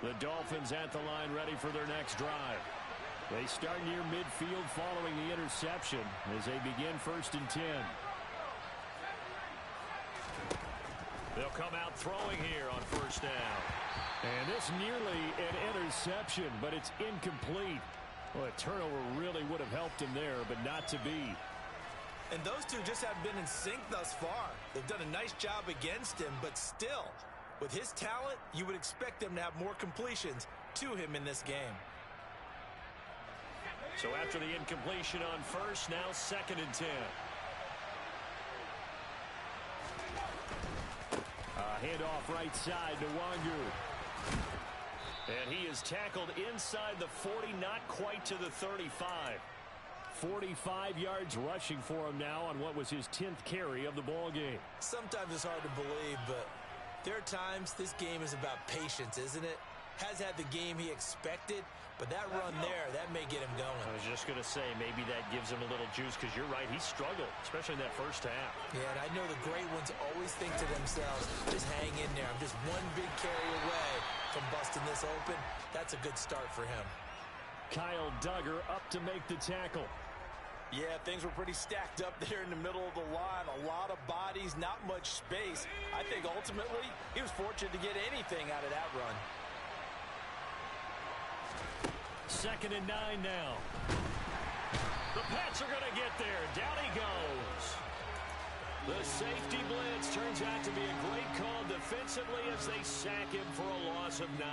The Dolphins at the line ready for their next drive. They start near midfield following the interception as they begin 1st and 10. They'll come out throwing here on 1st down. And this nearly an interception, but it's incomplete. Well, a turnover really would have helped him there, but not to be. And those two just have been in sync thus far. They've done a nice job against him, but still, with his talent, you would expect them to have more completions to him in this game. So after the incompletion on 1st, now 2nd and 10. Handoff right side to Wangu. And he is tackled inside the 40, not quite to the 35. 45 yards rushing for him now on what was his 10th carry of the ball game. Sometimes it's hard to believe, but there are times this game is about patience, isn't it? Has had the game he expected, but that run there, that may get him going. I was just going to say, maybe that gives him a little juice, because you're right, he struggled, especially in that 1st half. Yeah, and I know the great ones always think to themselves, just hang in there. I'm just one big carry away from busting this open. That's a good start for him. Kyle Duggar up to make the tackle. Yeah, things were pretty stacked up there in the middle of the line. A lot of bodies, not much space. I think ultimately he was fortunate to get anything out of that run. 2nd and 9 now. The Pats are going to get there. Down he goes. The safety blitz turns out to be a great call defensively as they sack him for a loss of 9.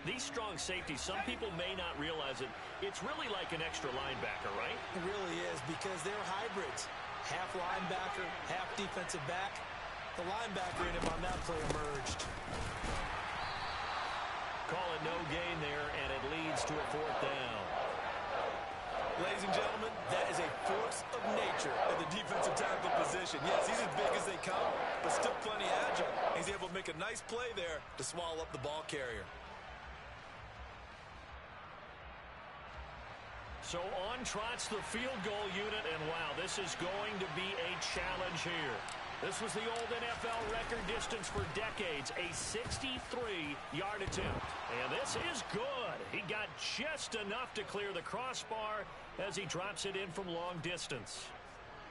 These strong safeties, some people may not realize it. It's really like an extra linebacker, right? It really is, because they're hybrids. Half linebacker, half defensive back. The linebacker in him on that play emerged. Call it no gain there, and it leads to a 4th down. Ladies and gentlemen, that is a force of nature at the defensive tackle position. Yes, he's as big as they come, but still plenty agile. He's able to make a nice play there to swallow up the ball carrier. So on trots the field goal unit, and wow, this is going to be a challenge here. This was the old NFL record distance for decades, a 63-yard attempt. And this is good. He got just enough to clear the crossbar as he drops it in from long distance.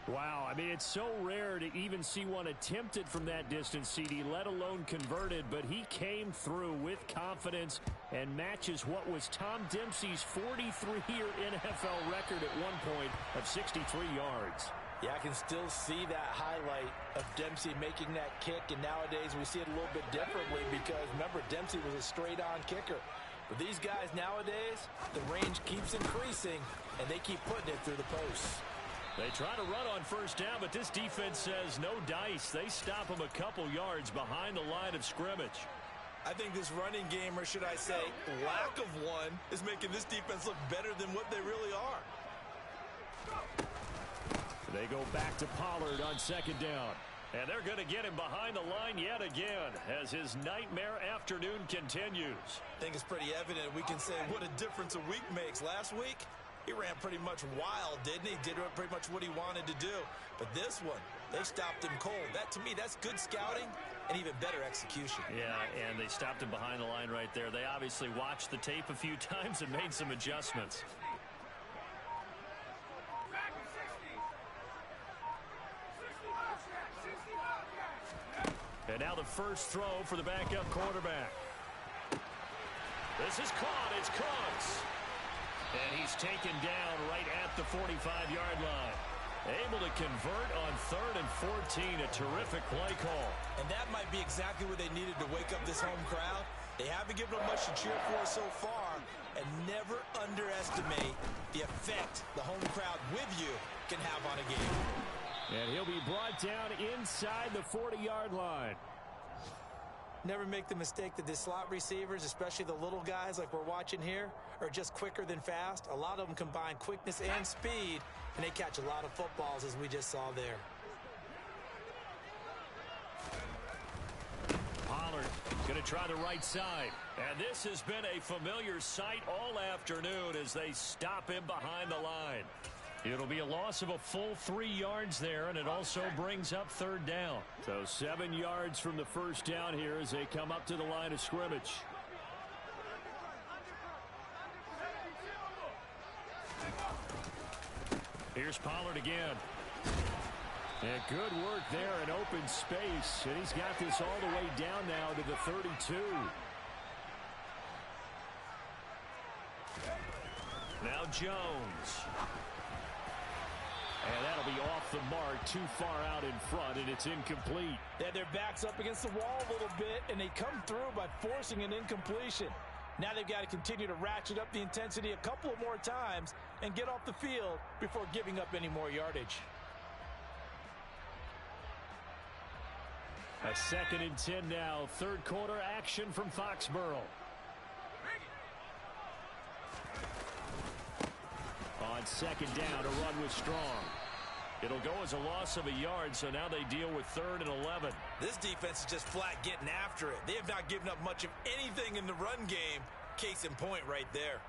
Wow, I mean, it's so rare to even see one attempted from that distance, CD, let alone converted, but he came through with confidence and matches what was Tom Dempsey's 43-year NFL record at one point of 63 yards. Yeah, I can still see that highlight of Dempsey making that kick, and nowadays we see it a little bit differently because, remember, Dempsey was a straight-on kicker. But these guys nowadays, the range keeps increasing, and they keep putting it through the posts. They try to run on 1st down, but this defense says no dice. They stop him a couple yards behind the line of scrimmage. I think this running game, or should I say lack of one, is making this defense look better than what they really are. They go back to Pollard on 2nd down. And they're going to get him behind the line yet again as his nightmare afternoon continues. I think it's pretty evident we can say what a difference a week makes. Last week, he ran pretty much wild, didn't he? Did pretty much what he wanted to do. But this one, they stopped him cold. That, to me, that's good scouting and even better execution. Yeah, and they stopped him behind the line right there. They obviously watched the tape a few times and made some adjustments. And now the first throw for the backup quarterback. This is caught. It's Cooks. And he's taken down right at the 45-yard line. Able to convert on 3rd and 14. A terrific play call. And that might be exactly what they needed to wake up this home crowd. They haven't given them much to cheer for so far. And never underestimate the effect the home crowd with you can have on a game. And he'll be brought down inside the 40-yard line. Never make the mistake that the slot receivers, especially the little guys like we're watching here, are just quicker than fast. A lot of them combine quickness and speed, and they catch a lot of footballs, as we just saw there. Pollard going to try the right side. And this has been a familiar sight all afternoon as they stop him behind the line. It'll be a loss of a full 3 yards there, and it also brings up 3rd down. So 7 yards from the first down here as they come up to the line of scrimmage. Here's Pollard again. And good work there in open space. And he's got this all the way down now to the 32. Now Jones. And that'll be off the mark, too far out in front, and it's incomplete. Yeah, their back's up against the wall a little bit, and they come through by forcing an incompletion. Now they've got to continue to ratchet up the intensity a couple of more times and get off the field before giving up any more yardage. A 2nd and 10 now. Third quarter action from Foxborough. On 2nd down, a run with Strong. It'll go as a loss of a yard, so now they deal with 3rd and 11. This defense is just flat getting after it. They have not given up much of anything in the run game. Case in point right there.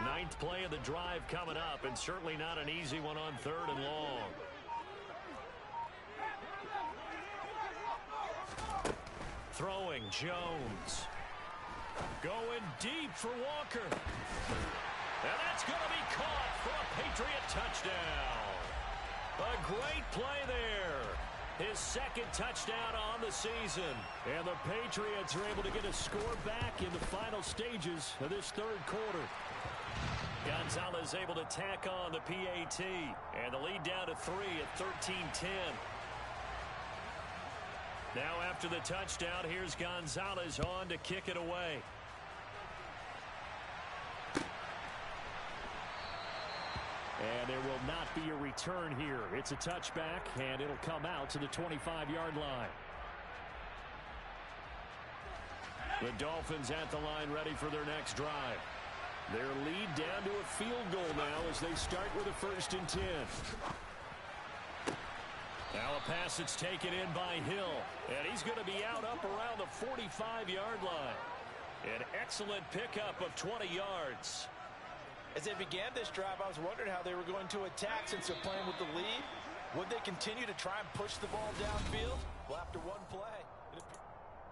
Ninth play of the drive coming up, and certainly not an easy one on 3rd and long. Throwing, Jones. Going deep for Walker. And that's going to be caught for a Patriot touchdown. A great play there. His 2nd touchdown on the season. And the Patriots are able to get a score back in the final stages of this 3rd quarter. Gonzalez able to tack on the PAT. And the lead down to 3 at 13-10. Now after the touchdown, here's Gonzalez on to kick it away. And there will not be a return here. It's a touchback, and it'll come out to the 25-yard line. The Dolphins at the line ready for their next drive. Their lead down to a field goal now as they start with a 1st and 10. Now a pass that's taken in by Hill. And he's going to be out up around the 45-yard line. An excellent pickup of 20 yards. As they began this drive, I was wondering how they were going to attack since they're playing with the lead. Would they continue to try and push the ball downfield? Well, after one play.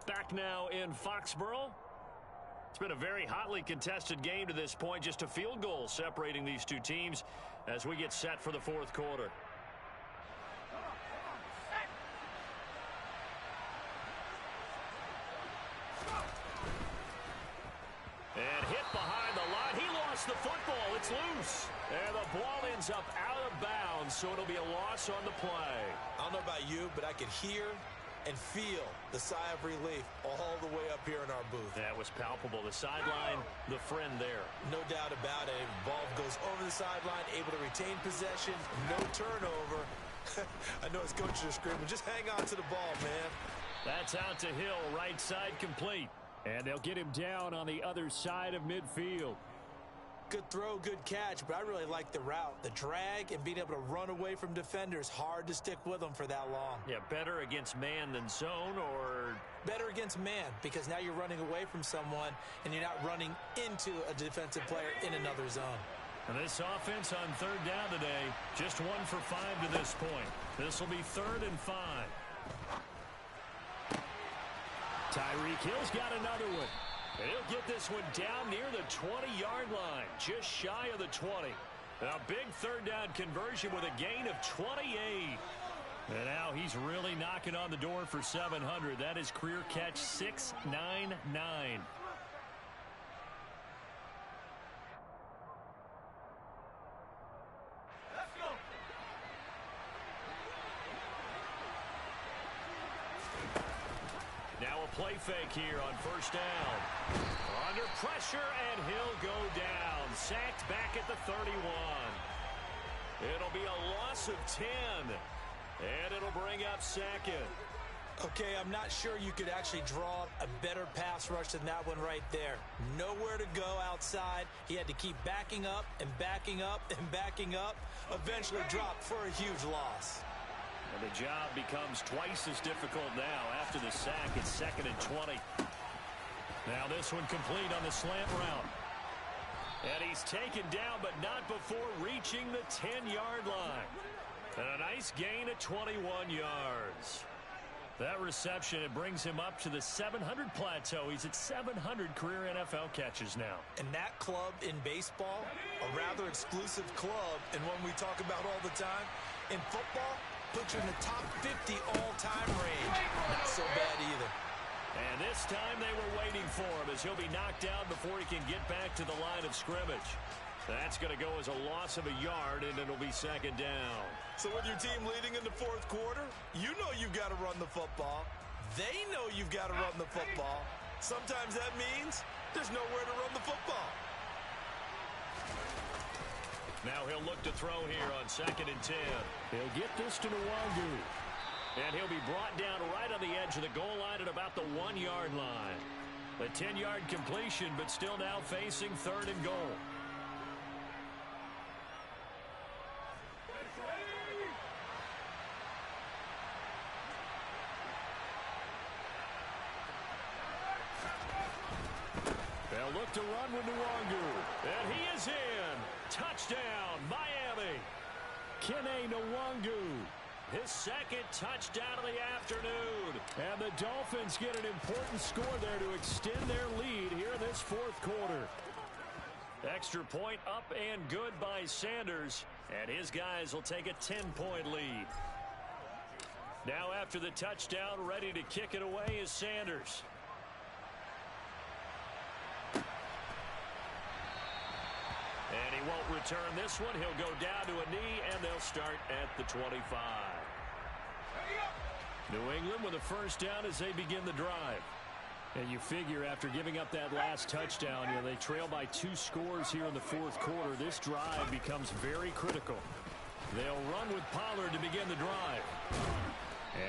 Back now in Foxborough. It's been a very hotly contested game to this point. Just a field goal separating these two teams as we get set for the 4th quarter. And hit behind the line. He lost the football. It's loose. And the ball ends up out of bounds, so it'll be a loss on the play. I don't know about you, but I could hear and feel the sigh of relief all the way up here in our booth. That was palpable. The sideline, the friend there. No doubt about it. Ball goes over the sideline, able to retain possession, no turnover. I know his coaches are screaming, just hang on to the ball, man. That's out to Hill, right side complete. And they'll get him down on the other side of midfield. Good throw, good catch, but I really like the route. The drag and being able to run away from defenders. Hard to stick with them for that long. Yeah, better against man than zone, or? Better against man, because now you're running away from someone and you're not running into a defensive player in another zone. And this offense on 3rd down today, just 1 for 5 to this point. This will be 3rd and 5. Tyreek Hill's got another one. And he'll get this one down near the 20-yard line, just shy of the 20. A big 3rd down conversion with a gain of 28. And now he's really knocking on the door for 700. That is career catch 699. Now a play fake here on 1st down. Under pressure, and he'll go down. Sacked back at the 31. It'll be a loss of 10. And it'll bring up 2nd. Okay, I'm not sure you could actually draw a better pass rush than that one right there. Nowhere to go outside. He had to keep backing up and backing up and backing up. Eventually dropped for a huge loss. And the job becomes twice as difficult now after the sack. It's 2nd and 20. Now this one complete on the slant route. And he's taken down, but not before reaching the 10-yard line. And a nice gain of 21 yards. That reception, it brings him up to the 700 plateau. He's at 700 career NFL catches now. And that club in baseball, a rather exclusive club, and one we talk about all the time. In football, puts you in the top 50 all-time range. Not so bad either. And this time they were waiting for him as he'll be knocked down before he can get back to the line of scrimmage. That's going to go as a loss of a yard, and it'll be second down. So with your team leading in the fourth quarter, you know you've got to run the football. They know you've got to run the football. Sometimes that means there's nowhere to run the football. Now he'll look to throw here on 2nd and 10. He'll get this to Nwangu. And he'll be brought down right on the edge of the goal line at about the 1-yard line. A 10-yard completion, but still now facing 3rd and goal. They'll look to run with Nwangu. And he is in. Touchdown, Miami. Kene Nwangu. His second touchdown of the afternoon. And the Dolphins get an important score there to extend their lead here in this fourth quarter. Extra point up and good by Sanders. And his guys will take a 10-point lead. Now after the touchdown, ready to kick it away is Sanders. And he won't return this one. He'll go down to a knee, and they'll start at the 25. New England with a first down as they begin the drive. And you figure after giving up that last touchdown, they trail by 2 scores here in the fourth quarter. This drive becomes very critical. They'll run with Pollard to begin the drive.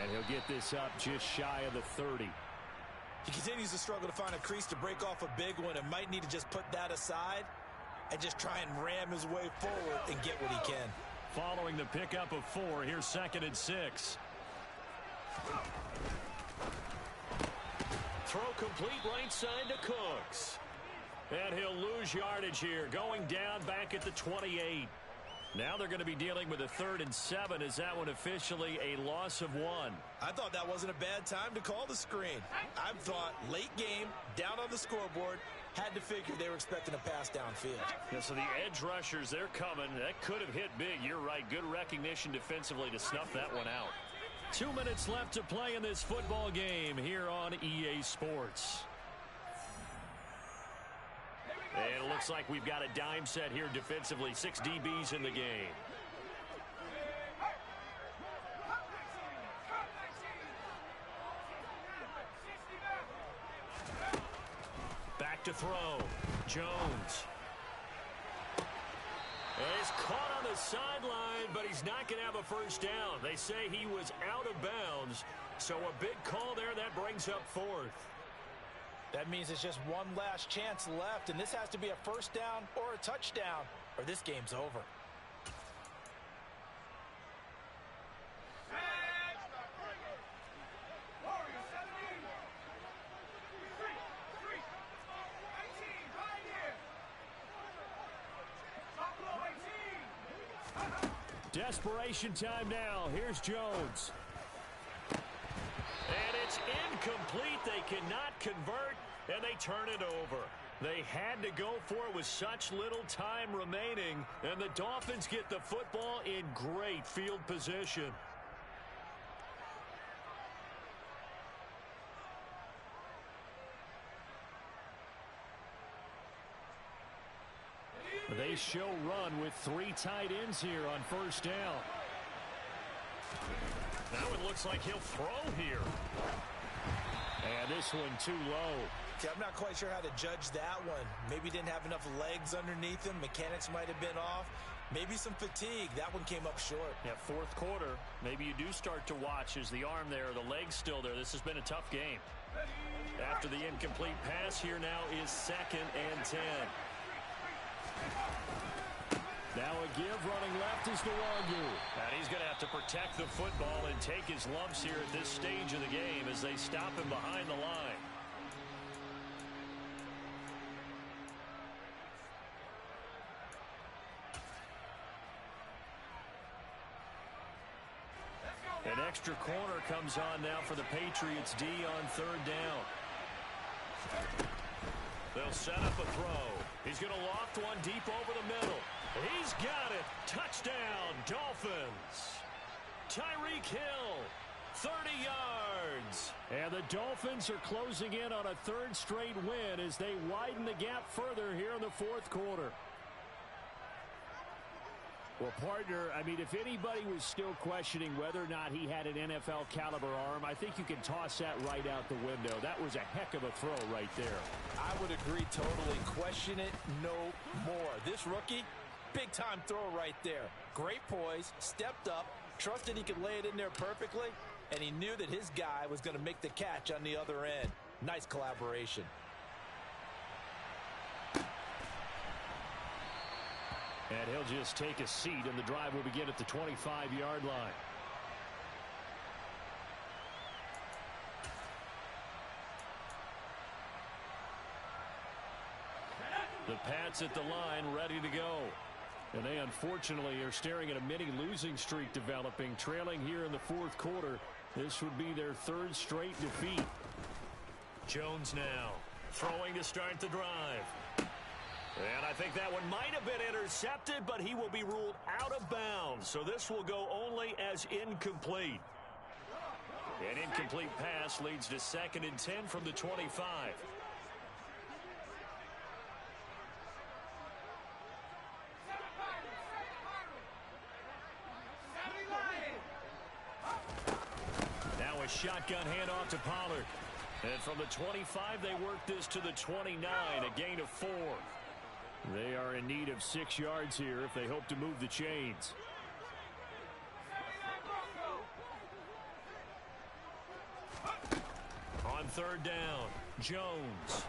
And he'll get this up just shy of the 30. He continues to struggle to find a crease to break off a big one and might need to just put that aside and just try and ram his way forward and get what he can. Following the pickup of 4, here's 2nd and 6. Throw complete right side to Cooks. And he'll lose yardage here, going down back at the 28. Now they're going to be dealing with a 3rd and 7. Is that one officially a loss of 1? I thought that wasn't a bad time to call the screen. I thought late game, down on the scoreboard, had to figure they were expecting a pass downfield. Yeah, so the edge rushers, they're coming. That could have hit big. You're right. Good recognition defensively to snuff that one out. 2 minutes left to play in this football game here on EA Sports. And it looks like we've got a dime set here defensively. 6 DBs in the game. Back to throw. Jones. And he's caught on the sideline, but he's not going to have a first down. They say he was out of bounds. So a big call there that brings up 4th. That means it's just one last chance left, and this has to be a first down or a touchdown, or this game's over. Desperation time now. Here's Jones. And it's incomplete. They cannot convert, and they turn it over. They had to go for it with such little time remaining, and the Dolphins get the football in great field position. They show run with 3 tight ends here on first down. Now it looks like he'll throw here. And this one too low. Okay, I'm not quite sure how to judge that one. Maybe didn't have enough legs underneath him. Mechanics might have been off. Maybe some fatigue. That one came up short. Yeah, fourth quarter. Maybe you do start to watch as the arm there, the leg's still there. This has been a tough game. After the incomplete pass, here now is 2nd and 10. Now a give running left is Nwangu. And he's going to have to protect the football and take his lumps here at this stage of the game as they stop him behind the line. An extra corner comes on now for the Patriots D on third down. They'll set up a throw. He's going to loft one deep over the middle. He's got it. Touchdown, Dolphins. Tyreek Hill, 30 yards. And the Dolphins are closing in on a third straight win as they widen the gap further here in the fourth quarter. Well, partner, I mean, if anybody was still questioning whether or not he had an NFL caliber arm, I think you can toss that right out the window. That was a heck of a throw right there. I would agree totally. Question it no more. This rookie, big-time throw right there. Great poise, stepped up, trusted he could lay it in there perfectly, and he knew that his guy was going to make the catch on the other end. Nice collaboration. And he'll just take a seat, and the drive will begin at the 25-yard line. The Pats at the line, ready to go. And they unfortunately are staring at a mini losing streak developing, trailing here in the fourth quarter. This would be their third straight defeat. Jones now throwing to start the drive. And I think that one might have been intercepted, but he will be ruled out of bounds. So this will go only as incomplete. An incomplete pass leads to 2nd and 10 from the 25. Now a shotgun handoff to Pollard. And from the 25, they work this to the 29, a gain of 4. They are in need of 6 yards here if they hope to move the chains. On third down, Jones.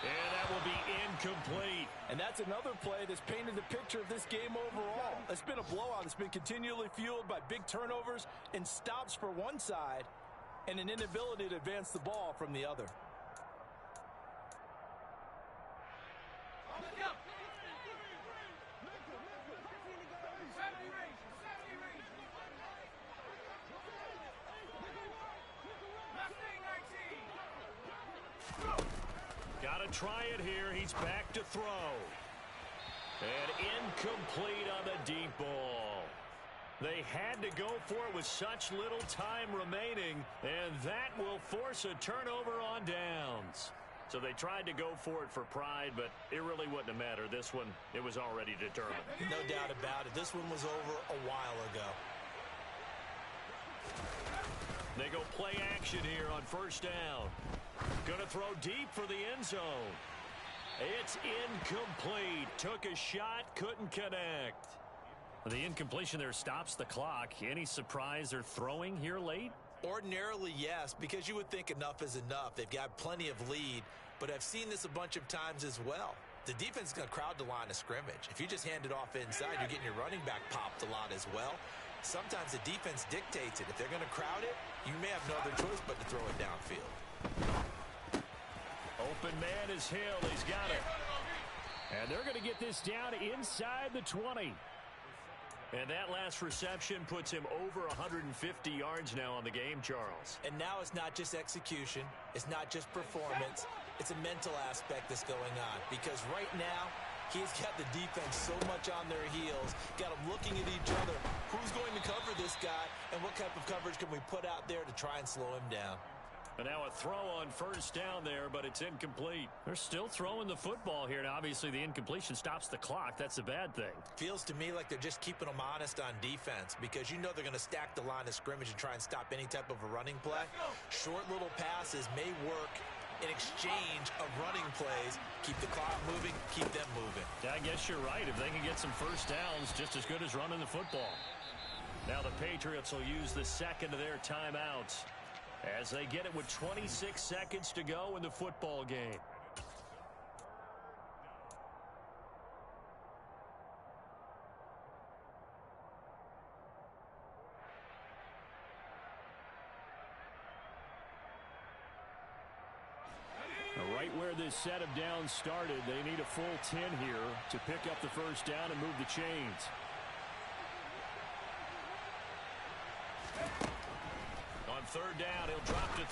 And that will be incomplete. And that's another play that's painted the picture of this game overall. It's been a blowout. It's been continually fueled by big turnovers and stops for one side and an inability to advance the ball from the other. Got to try it here. He's back to throw. And incomplete on the deep ball. They had to go for it with such little time remaining, and that will force a turnover on downs. So they tried to go for it for pride, but it really wouldn't have mattered. This one, it was already determined. No doubt about it. This one was over a while ago. They go play action here on first down. Going to throw deep for the end zone. It's incomplete. Took a shot, couldn't connect. The incompletion there stops the clock. Any surprise they're throwing here late? Ordinarily, yes, because you would think enough is enough. They've got plenty of lead, but I've seen this a bunch of times as well. The defense is going to crowd the line of scrimmage. If you just hand it off inside, you're getting your running back popped a lot as well. Sometimes the defense dictates it. If they're going to crowd it, you may have no other choice but to throw it downfield. Open man is Hill. He's got it. And they're going to get this down inside the 20. And that last reception puts him over 150 yards now on the game, Charles. And now it's not just execution. It's not just performance. It's a mental aspect that's going on. Because right now, he's got the defense so much on their heels. Got them looking at each other. Who's going to cover this guy? And what type of coverage can we put out there to try and slow him down? And now a throw on first down there, but it's incomplete. They're still throwing the football here, and obviously the incompletion stops the clock. That's a bad thing. Feels to me like they're just keeping them honest on defense because you know they're going to stack the line of scrimmage and try and stop any type of a running play. Short little passes may work in exchange of running plays. Keep the clock moving, keep them moving. Yeah, I guess you're right. If they can get some first downs, just as good as running the football. Now the Patriots will use the second of their timeouts as they get it with 26 seconds to go in the football game. Right where this set of downs started, they need a full 10 here to pick up the first down and move the chains.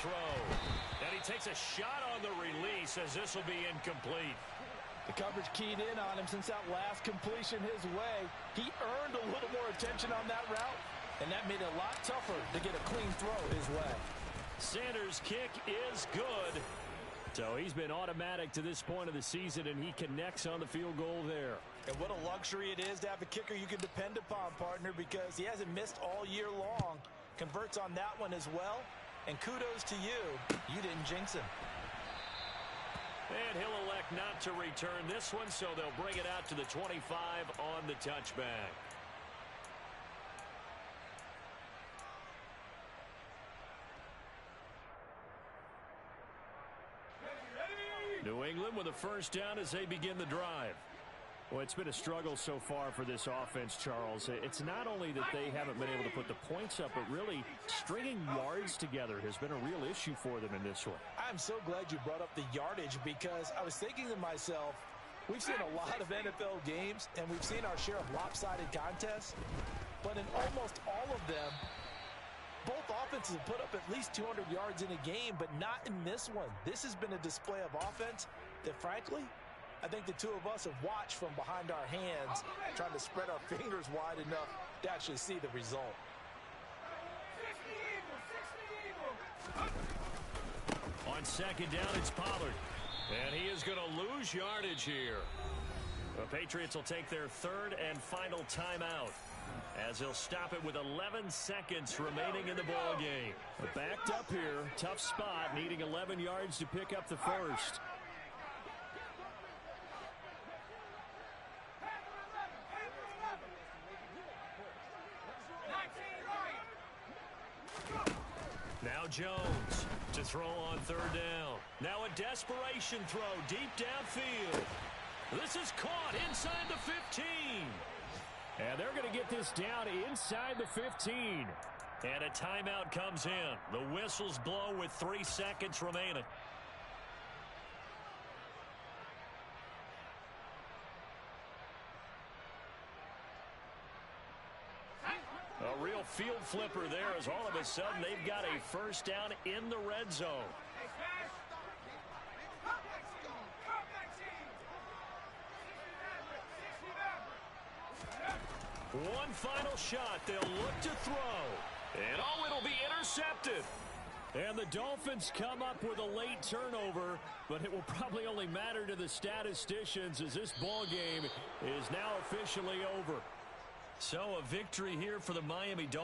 throw. And he takes a shot on the release as this will be incomplete. The coverage keyed in on him since that last completion his way. He earned a little more attention on that route, and that made it a lot tougher to get a clean throw his way. Sanders' kick is good. So he's been automatic to this point of the season, and he connects on the field goal there. And what a luxury it is to have a kicker you can depend upon, partner, because he hasn't missed all year long. Converts on that one as well. And kudos to you. You didn't jinx him. And he'll elect not to return this one, so they'll bring it out to the 25 on the touchback. New England with a first down as they begin the drive. Well, it's been a struggle so far for this offense, Charles. It's not only that they haven't been able to put the points up, but really stringing yards together has been a real issue for them in this one. I'm so glad you brought up the yardage, because I was thinking to myself, we've seen a lot of NFL games, and we've seen our share of lopsided contests, but in almost all of them, both offenses have put up at least 200 yards in a game, but not in this one. This has been a display of offense that, frankly, I think the two of us have watched from behind our hands, trying to spread our fingers wide enough to actually see the result. On second down, it's Pollard. And he is going to lose yardage here. The Patriots will take their third and final timeout, as he'll stop it with 11 seconds remaining in the ball game. Backed up here, tough spot, needing 11 yards to pick up the first. Now Jones to throw on third down. Now a desperation throw deep downfield. This is caught inside the 15. And they're going to get this down inside the 15. And a timeout comes in. The whistles blow with 3 seconds remaining. A real field flipper there, as all of a sudden they've got a first down in the red zone. One final shot. They'll look to throw. And oh, it'll be intercepted. And the Dolphins come up with a late turnover, but it will probably only matter to the statisticians, as this ball game is now officially over. So a victory here for the Miami Dolphins.